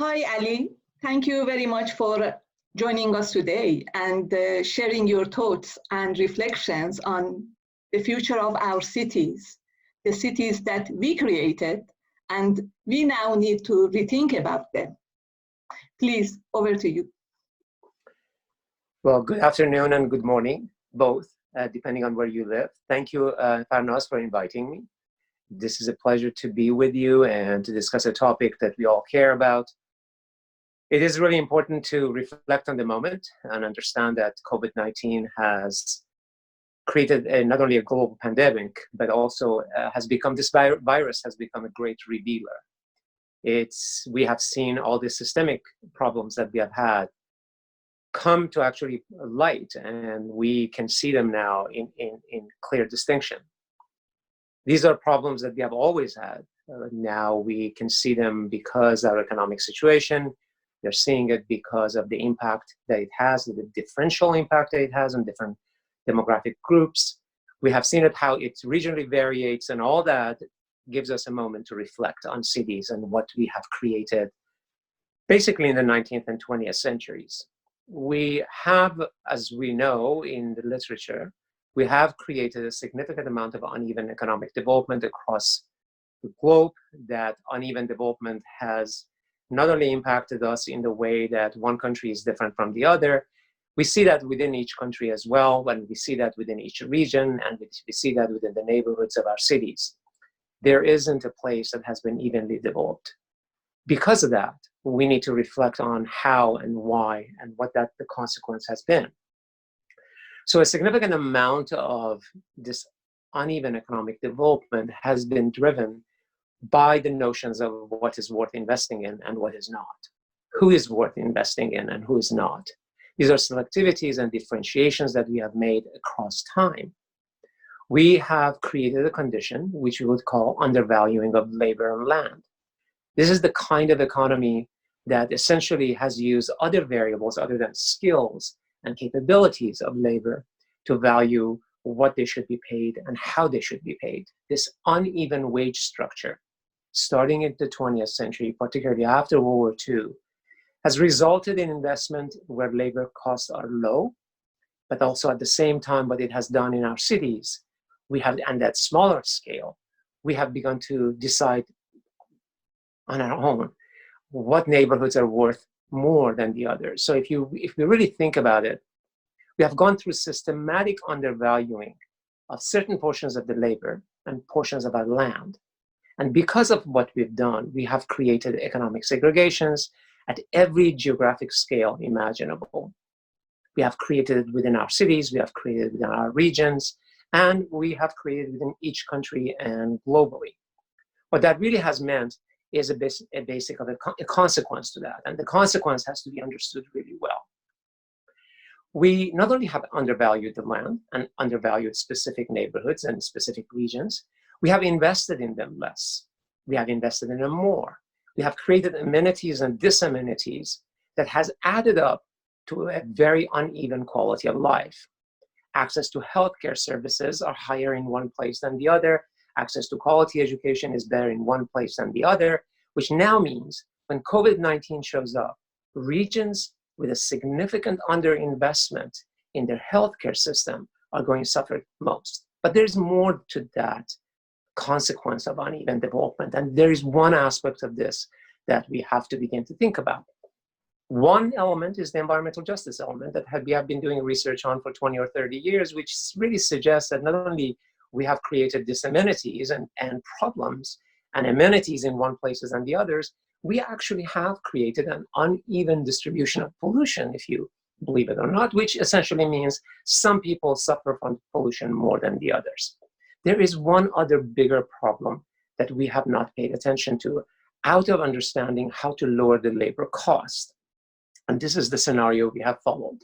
Hi, Ali. Thank you very much for joining us today and sharing your thoughts and reflections on the future of our cities, the cities that we created, and we now need to rethink about them. Please, over to you. Well, good afternoon and good morning, both, depending on where you live. Thank you, Parnas, for inviting me. This is a pleasure to be with you and to discuss a topic that we all care about. It is really important to reflect on the moment and understand that COVID-19 has created not only a global pandemic, but also this virus has become a great revealer. We have seen all the systemic problems that we have had come to actually light, and we can see them now in clear distinction. These are problems that we have always had. Now we can see them because of our economic situation. They're seeing it because of the impact that it has, the differential impact that it has on different demographic groups. We have seen it how it regionally varies, and all that gives us a moment to reflect on cities and what we have created basically in the 19th and 20th centuries. We have, as we know in the literature, we have created a significant amount of uneven economic development across the globe. That uneven development has not only impacted us in the way that one country is different from the other, we see that within each country as well, and we see that within each region, and we see that within the neighborhoods of our cities. There isn't a place that has been evenly developed. Because of that, we need to reflect on how and why and what the consequence has been. So a significant amount of this uneven economic development has been driven by the notions of what is worth investing in and what is not. Who is worth investing in and who is not. These are selectivities and differentiations that we have made across time. We have created a condition which we would call undervaluing of labor and land. This is the kind of economy that essentially has used other variables other than skills and capabilities of labor to value what they should be paid and how they should be paid. This uneven wage structure, starting in the 20th century, particularly after World War II, has resulted in investment where labor costs are low, but also at the same time what it has done in our cities, and at smaller scale, we have begun to decide on our own what neighborhoods are worth more than the others. So if we really think about it, we have gone through systematic undervaluing of certain portions of the labor and portions of our land. And because of what we've done, we have created economic segregations at every geographic scale imaginable. We have created within our cities, we have created within our regions, and we have created within each country and globally. What that really has meant is a consequence to that, and the consequence has to be understood really well. We not only have undervalued the land and undervalued specific neighborhoods and specific regions, we have invested in them less. We have invested in them more. We have created amenities and disamenities that has added up to a very uneven quality of life. Access to healthcare services are higher in one place than the other. Access to quality education is better in one place than the other, which now means when COVID-19 shows up, regions with a significant underinvestment in their healthcare system are going to suffer most. But there's more to that consequence of uneven development. And there is one aspect of this that we have to begin to think about. One element is the environmental justice element that we have been doing research on for 20 or 30 years, which really suggests that not only we have created disamenities and problems and amenities in one places than the others, we actually have created an uneven distribution of pollution, if you believe it or not, which essentially means some people suffer from pollution more than the others. There is one other bigger problem that we have not paid attention to out of understanding how to lower the labor cost. And this is the scenario we have followed.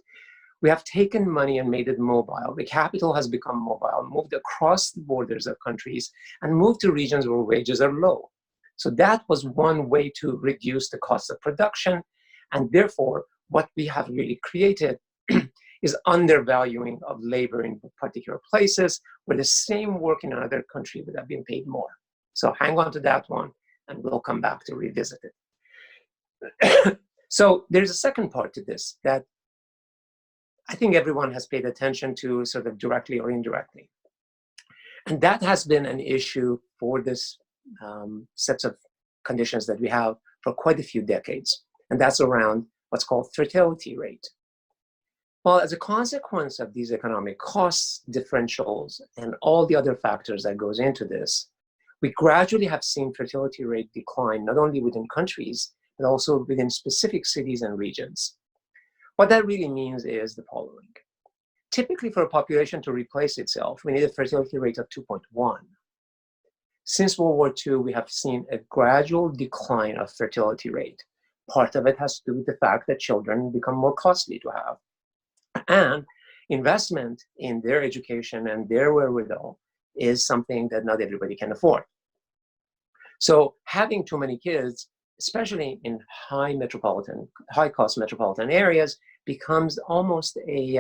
We have taken money and made it mobile. The capital has become mobile, moved across the borders of countries, and moved to regions where wages are low. So that was one way to reduce the cost of production. And therefore, what we have really created is undervaluing of labor in particular places where the same work in another country would have been paid more. So hang on to that one, and we'll come back to revisit it. So there's a second part to this that I think everyone has paid attention to, sort of directly or indirectly. And that has been an issue for this sets of conditions that we have for quite a few decades. And that's around what's called fertility rate. Well, as a consequence of these economic costs, differentials, and all the other factors that goes into this, we gradually have seen fertility rate decline, not only within countries, but also within specific cities and regions. What that really means is the following. Typically, for a population to replace itself, we need a fertility rate of 2.1. Since World War II, we have seen a gradual decline of fertility rate. Part of it has to do with the fact that children become more costly to have. And investment in their education and their wherewithal is something that not everybody can afford. So having too many kids, especially in high-cost metropolitan areas, becomes almost a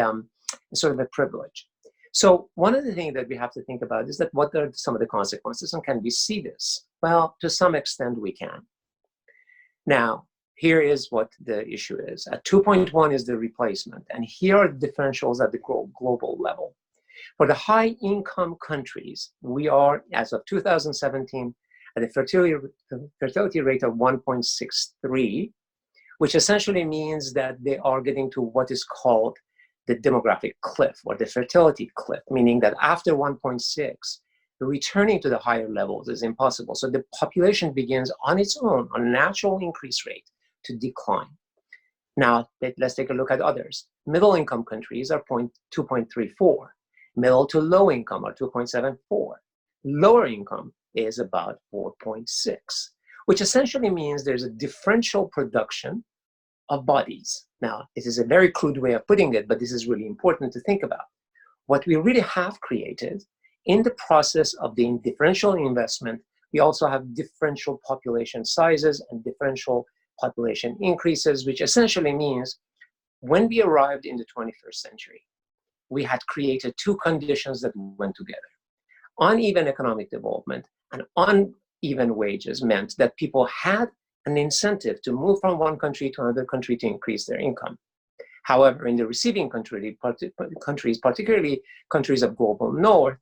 sort of a privilege. So one of the things that we have to think about is that what are some of the consequences, and can we see this? Well, to some extent we can. Now, here is what the issue is. At 2.1 is the replacement, and here are the differentials at the global level. For the high-income countries, we are, as of 2017, at a fertility rate of 1.63, which essentially means that they are getting to what is called the demographic cliff, or the fertility cliff, meaning that after 1.6, returning to the higher levels is impossible. So the population begins on its own, on a natural increase rate, to decline. Now, let's take a look at others. Middle-income countries are 2.34. Middle to low income are 2.74. Lower income is about 4.6, which essentially means there's a differential production of bodies. Now, this is a very crude way of putting it, but this is really important to think about. What we really have created in the process of the differential investment, we also have differential population sizes and differential population increases, which essentially means when we arrived in the 21st century, we had created two conditions that went together. Uneven economic development and uneven wages meant that people had an incentive to move from one country to another country to increase their income. However, in the receiving countries, particularly countries of global north,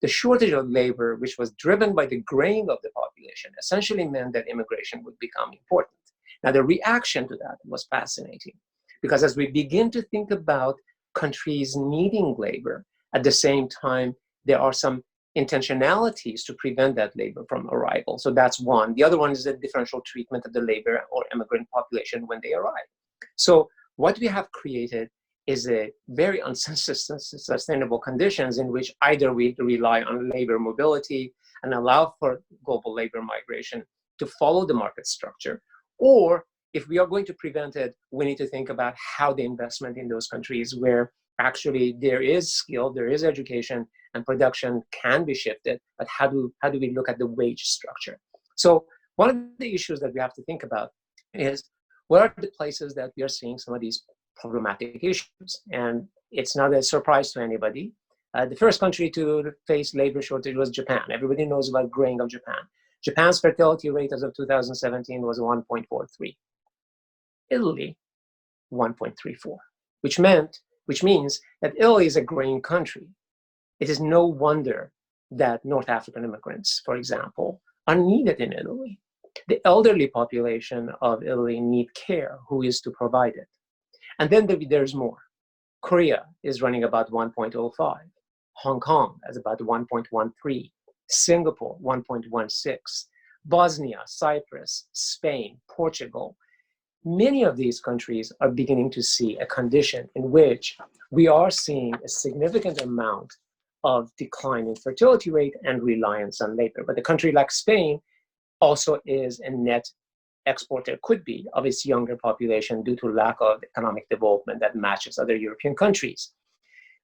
the shortage of labor, which was driven by the graying of the population, essentially meant that immigration would become important. Now, the reaction to that was fascinating, because as we begin to think about countries needing labor, at the same time, there are some intentionalities to prevent that labor from arrival. So that's one. The other one is the differential treatment of the labor or immigrant population when they arrive. So what we have created is a very unsustainable conditions in which either we rely on labor mobility and allow for global labor migration to follow the market structure, or if we are going to prevent it, we need to think about how the investment in those countries where actually there is skill, there is education, and production can be shifted, but how do we look at the wage structure? So one of the issues that we have to think about is what are the places that we are seeing some of these problematic issues? And it's not a surprise to anybody. The first country to face labor shortage was Japan. Everybody knows about graying of Japan. Japan's fertility rate as of 2017 was 1.43. Italy, 1.34, which means that Italy is a graying country. It is no wonder that North African immigrants, for example, are needed in Italy. The elderly population of Italy need care. Who is to provide it? And then there's more. Korea is running about 1.05. Hong Kong is about 1.13. Singapore, 1.16. Bosnia, Cyprus, Spain, Portugal. Many of these countries are beginning to see a condition in which we are seeing a significant amount of decline in fertility rate and reliance on labor. But a country like Spain also is a net exporter, could be, of its younger population due to lack of economic development that matches other European countries.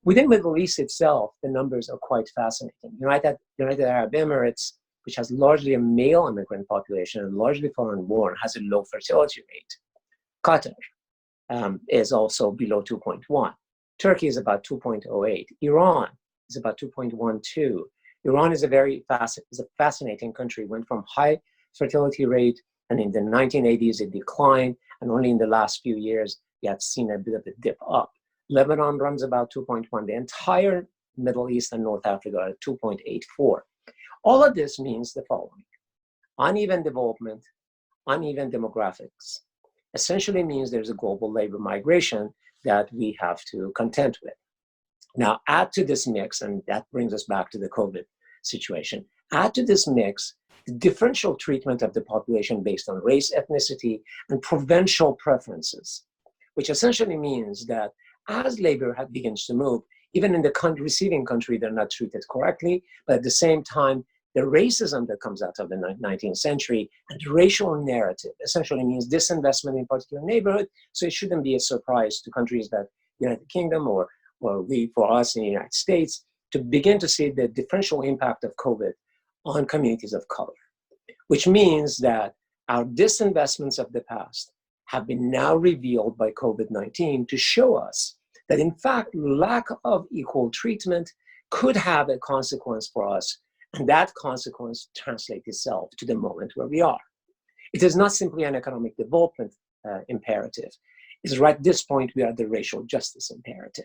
Within the Middle East itself, the numbers are quite fascinating. United Arab Emirates, which has largely a male immigrant population and largely foreign-born, has a low fertility rate. Qatar is also below 2.1. Turkey is about 2.08. Iran is about 2.12. Iran is a fascinating country. Went from high fertility rate And in the 1980s, it declined. And only in the last few years, you have seen a bit of a dip up. Lebanon runs about 2.1. The entire Middle East and North Africa are at 2.84. All of this means the following: uneven development, uneven demographics, essentially means there's a global labor migration that we have to contend with. Now, add to this mix, and that brings us back to the COVID situation, add to this mix the differential treatment of the population based on race, ethnicity, and provincial preferences, which essentially means that as labor begins to move, even in the receiving country, they're not treated correctly, but at the same time, the racism that comes out of the 19th century and racial narrative essentially means disinvestment in particular neighborhood. So it shouldn't be a surprise to countries that United Kingdom or for us in the United States to begin to see the differential impact of COVID on communities of color, which means that our disinvestments of the past have been now revealed by COVID-19 to show us that in fact, lack of equal treatment could have a consequence for us. And that consequence translates itself to the moment where we are. It is not simply an economic development imperative. It's right at this point, we are at the racial justice imperative.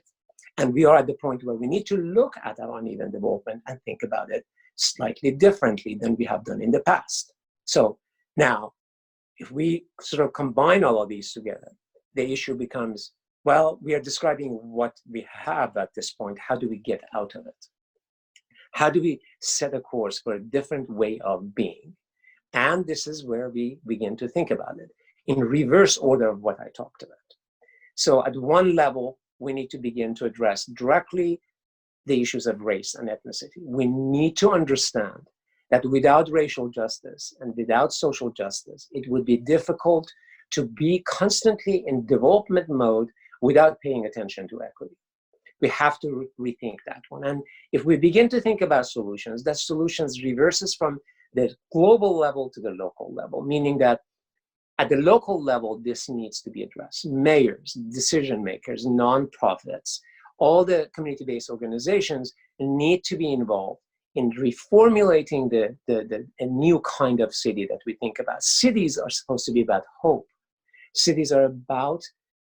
And we are at the point where we need to look at our uneven development and think about it slightly differently than we have done in the past. So now, if we sort of combine all of these together, the issue becomes, well, we are describing what we have at this point. How do we get out of it? How do we set a course for a different way of being? And this is where we begin to think about it in reverse order of what I talked about. So at one level, we need to begin to address directly the issues of race and ethnicity. We need to understand that without racial justice and without social justice, it would be difficult to be constantly in development mode without paying attention to equity. We have to rethink that one. And if we begin to think about solutions, that solutions reverses from the global level to the local level, meaning that at the local level, this needs to be addressed. Mayors, decision makers, nonprofits, all the community-based organizations need to be involved in reformulating a new kind of city that we think about. Cities are supposed to be about hope. Cities are about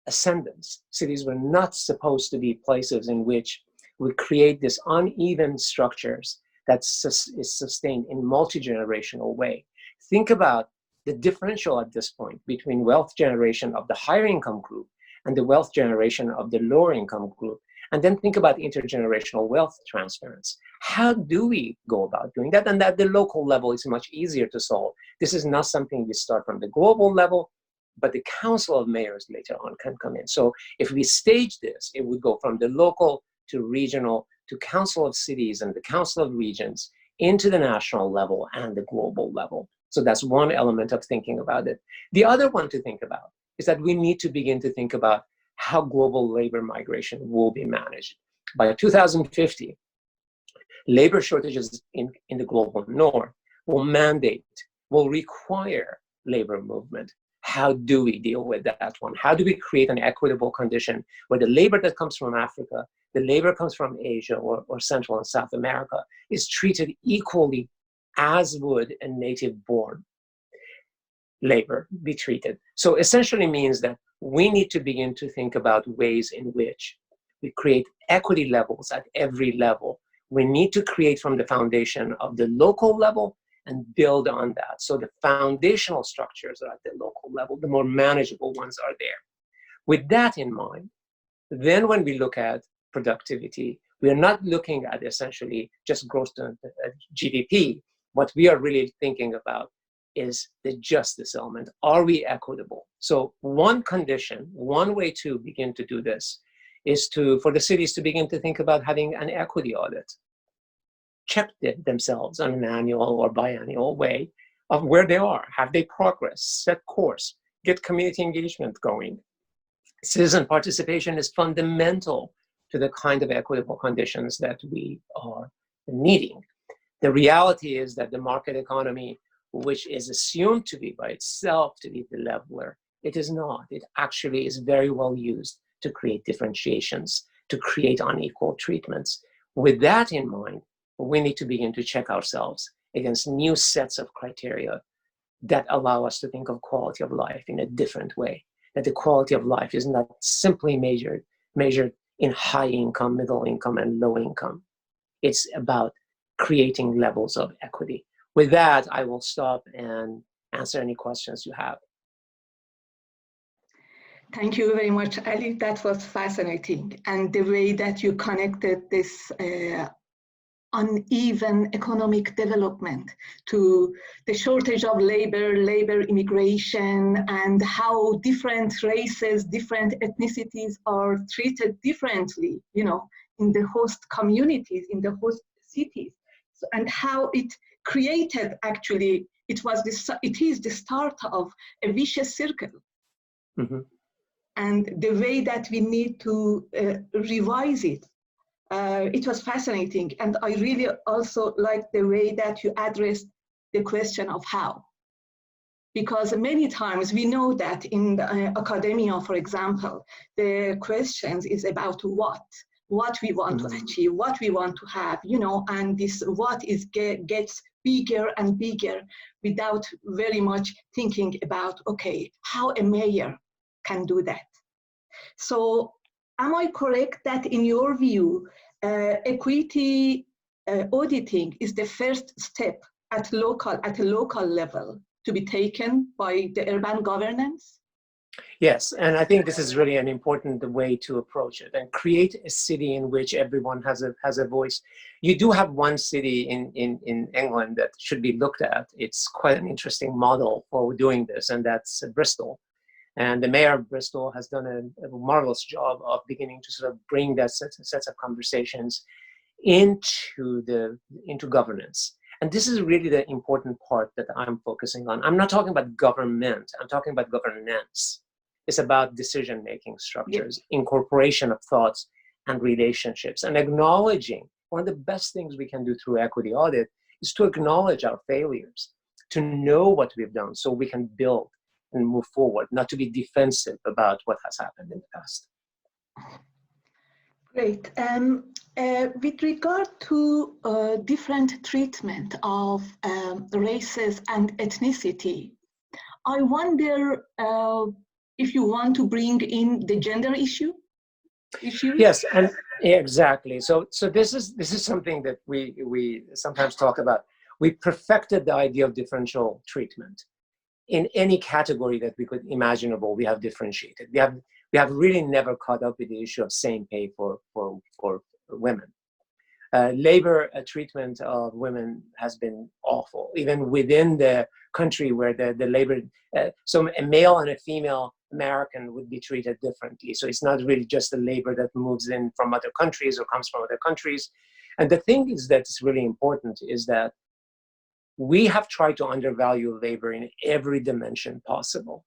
ascendance. Cities were not supposed to be places in which we create this uneven structures that is sustained in multi-generational way. Think about the differential at this point between wealth generation of the higher income group and the wealth generation of the lower income group. And then think about intergenerational wealth transference. How do we go about doing that? And at the local level, it's much easier to solve. This is not something we start from the global level, but the Council of Mayors later on can come in. So if we stage this, it would go from the local to regional to Council of Cities and the Council of Regions into the national level and the global level. So that's one element of thinking about it. The other one to think about is that we need to begin to think about how global labor migration will be managed. By 2050, labor shortages in the global north will require labor movement. How do we deal with that one? How do we create an equitable condition where the labor that comes from Africa, the labor comes from Asia or Central and South America is treated equally as would a native-born labor be treated? So essentially means that we need to begin to think about ways in which we create equity levels at every level. We need to create from the foundation of the local level and build on that. So the foundational structures are at the local level, the more manageable ones are there. With that in mind, then when we look at productivity, we are not looking at essentially just gross GDP. What we are really thinking about is the justice element. Are we equitable? So one condition, one way to begin to do this is for the cities to begin to think about having an equity audit. Check themselves on an annual or biannual way of where they are. Have they progressed? Set course. Get community engagement going. Citizen participation is fundamental to the kind of equitable conditions that we are needing. The reality is that the market economy, which is assumed to be by itself to be the leveler, it is not. It actually is very well used to create differentiations, to create unequal treatments. With that in mind, we need to begin to check ourselves against new sets of criteria that allow us to think of quality of life in a different way. That the quality of life is not simply measured in high income, middle income, and low income. It's about creating levels of equity. With that, I will stop and answer any questions you have. Thank you very much, Ali. That was fascinating. And the way that you connected this uneven economic development to the shortage of labor immigration, and how different races, different ethnicities are treated differently, in the host communities, in the host cities. So, and how it created, actually, it is the start of a vicious circle. Mm-hmm. And the way that we need to revise it. It was fascinating. And I really also like the way that you addressed the question of how. Because many times we know that in the, academia, for example, the questions is about what we want to achieve, what we want to have, and this what is gets bigger and bigger without very much thinking about, okay, how a mayor can do that. So am I correct that in your view, equity auditing is the first step at a local level to be taken by the urban governance? Yes, and I think this is really an important way to approach it and create a city in which everyone has a voice. You do have one city in England that should be looked at. It's quite an interesting model for doing this, and that's Bristol. And the mayor of Bristol has done a marvelous job of beginning to sort of bring that sets of conversations into governance. And this is really the important part that I'm focusing on. I'm not talking about government, I'm talking about governance. It's about decision-making structures, incorporation of thoughts and relationships, and acknowledging. One of the best things we can do through equity audit is to acknowledge our failures, to know what we've done so we can build and move forward, not to be defensive about what has happened in the past. Great. With regard to different treatment of races and ethnicity, I wonder if you want to bring in the gender issue? Yes, and exactly. So this is something that we sometimes talk about. We perfected the idea of differential treatment. In any category that we could imaginable, we have differentiated. We have really never caught up with the issue of same pay for women. Labor treatment of women has been awful, even within the country where the labor, so a male and a female American would be treated differently. So it's not really just the labor that moves in from other countries or comes from other countries. And the thing is that's really important is that we have tried to undervalue labor in every dimension possible.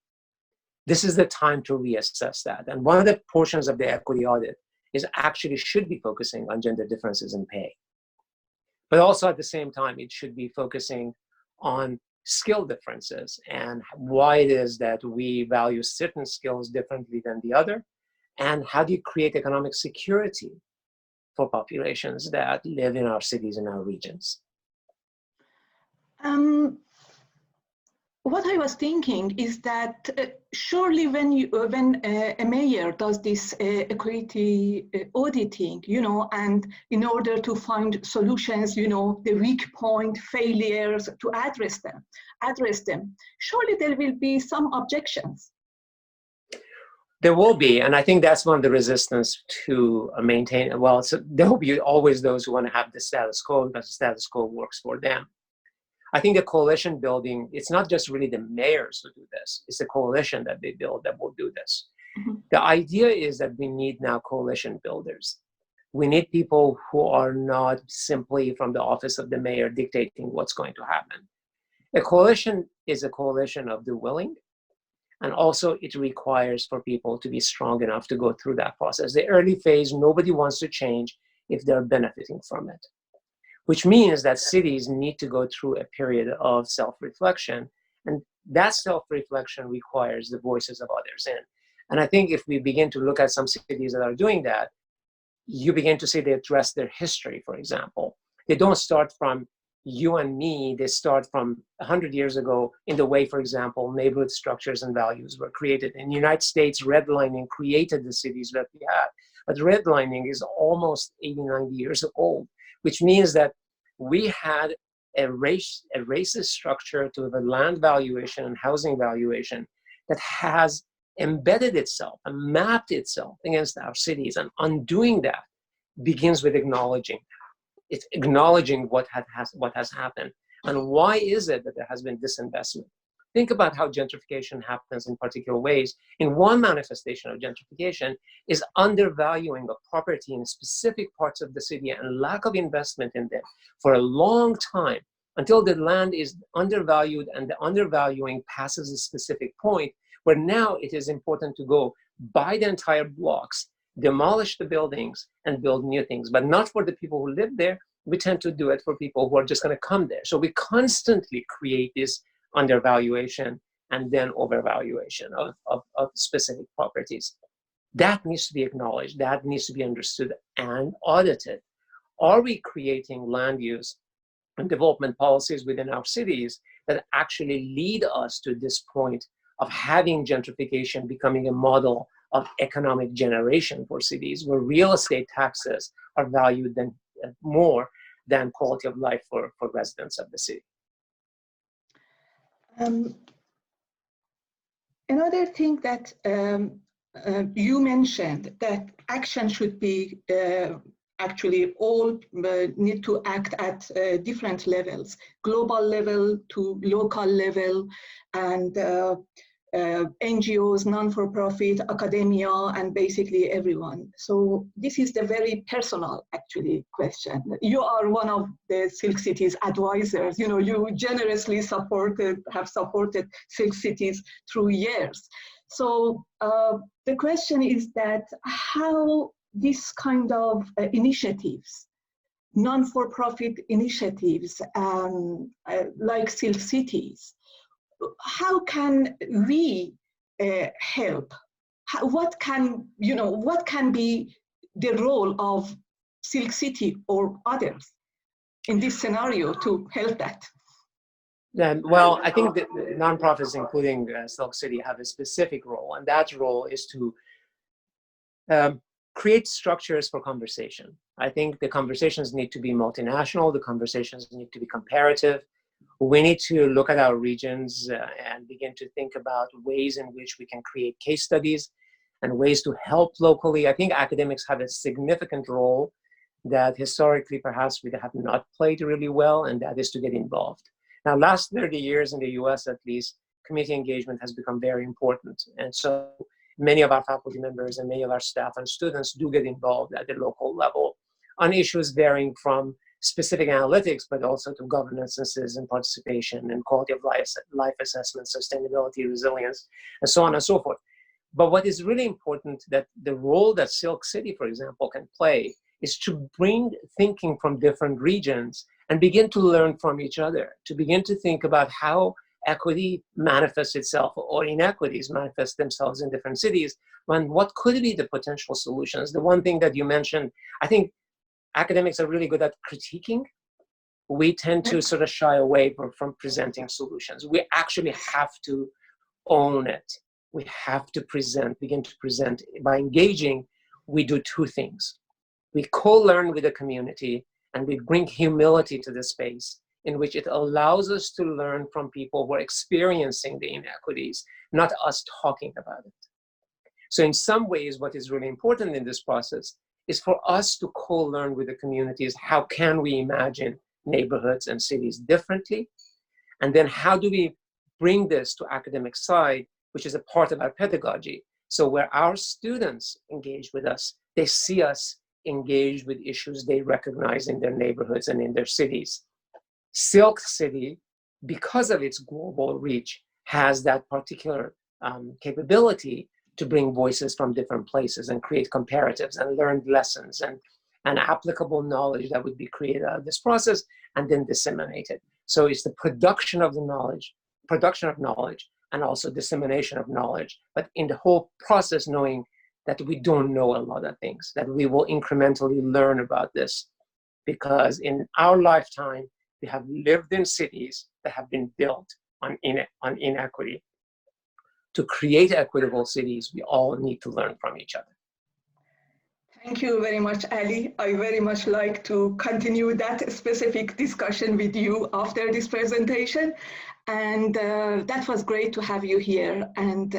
This is the time to reassess that. And one of the portions of the equity audit is actually should be focusing on gender differences in pay. But also at the same time, it should be focusing on skill differences and why it is that we value certain skills differently than the other, and how do you create economic security for populations that live in our cities and our regions. What I was thinking is that surely when a mayor does this equity auditing, and in order to find solutions, the weak point, failures, to address them, surely there will be some objections. There will be, and I think that's one of the resistance to maintain. Well, so there will be always those who want to have the status quo because the status quo works for them. I think the coalition building, it's not just really the mayors who do this, it's the coalition that they build that will do this. Mm-hmm. The idea is that we need now coalition builders. We need people who are not simply from the office of the mayor dictating what's going to happen. A coalition is a coalition of the willing, and also it requires for people to be strong enough to go through that process. The early phase, nobody wants to change if they're benefiting from it. Which means that cities need to go through a period of self-reflection, and that self-reflection requires the voices of others in. And I think if we begin to look at some cities that are doing that, you begin to see they address their history, for example. They don't start from you and me, they start from 100 years ago in the way, for example, neighborhood structures and values were created. In the United States, redlining created the cities that we have. But redlining is almost 80, 90 years old, which means that we had a racist structure to the land valuation and housing valuation that has embedded itself and mapped itself against our cities. And undoing that begins with acknowledging. It's acknowledging what has happened. And why is it that there has been disinvestment? Think about how gentrification happens in particular ways. In one manifestation of gentrification is undervaluing of property in specific parts of the city and lack of investment in them for a long time until the land is undervalued and the undervaluing passes a specific point where now it is important to go buy the entire blocks, demolish the buildings and build new things, but not for the people who live there. We tend to do it for people who are just going to come there. So we constantly create this undervaluation and then overvaluation of specific properties. That needs to be acknowledged. That needs to be understood and audited. Are we creating land use and development policies within our cities that actually lead us to this point of having gentrification becoming a model of economic generation for cities, where real estate taxes are valued more than quality of life for residents of the city? Another thing that you mentioned, that action should be actually all need to act at different levels, global level to local level, and NGOs, non-for-profit, academia, and basically everyone. So this is the very personal, actually, question. You are one of the Silk Cities advisors. You know, you generously have supported Silk Cities through years. So the question is that how this kind of initiatives, non-for-profit initiatives like Silk Cities, how can we help? What can be the role of Silk City or others in this scenario to help that? Well, I think that nonprofits, including Silk City, have a specific role, and that role is to create structures for conversation. I think the conversations need to be multinational, the conversations need to be comparative. We need to look at our regions and begin to think about ways in which we can create case studies and ways to help locally. I think academics have a significant role that historically perhaps we have not played really well, and that is to get involved. Now, last 30 years in the US at least, community engagement has become very important. And so many of our faculty members and many of our staff and students do get involved at the local level on issues varying from specific analytics, but also to governance and citizen participation and quality of life assessment, sustainability, resilience, and so on and so forth. But what is really important, that the role that Silk City, for example, can play is to bring thinking from different regions and begin to learn from each other, to begin to think about how equity manifests itself or inequities manifest themselves in different cities, and what could be the potential solutions. The one thing that you mentioned, I think academics are really good at critiquing. We tend to sort of shy away from presenting solutions. We actually have to own it. We have to begin to present. By engaging, we do two things. We co-learn with the community, and we bring humility to the space in which it allows us to learn from people who are experiencing the inequities, not us talking about it. So in some ways, what is really important in this process is for us to co-learn with the communities. How can we imagine neighborhoods and cities differently? And then how do we bring this to academic side, which is a part of our pedagogy? So where our students engage with us, they see us engage with issues they recognize in their neighborhoods and in their cities. Silk City, because of its global reach, has that particular capability to bring voices from different places and create comparatives and learned lessons and applicable knowledge that would be created out of this process and then disseminated. So it's the production of knowledge, and also dissemination of knowledge, but in the whole process knowing that we don't know a lot of things, that we will incrementally learn about this, because in our lifetime, We have lived in cities that have been built on inequity. To create equitable cities, we all need to learn from each other. Thank you very much, Ali. I very much like to continue that specific discussion with you after this presentation. And that was great to have you here, and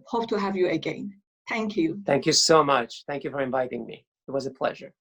hope to have you again. Thank you. Thank you so much. Thank you for inviting me. It was a pleasure.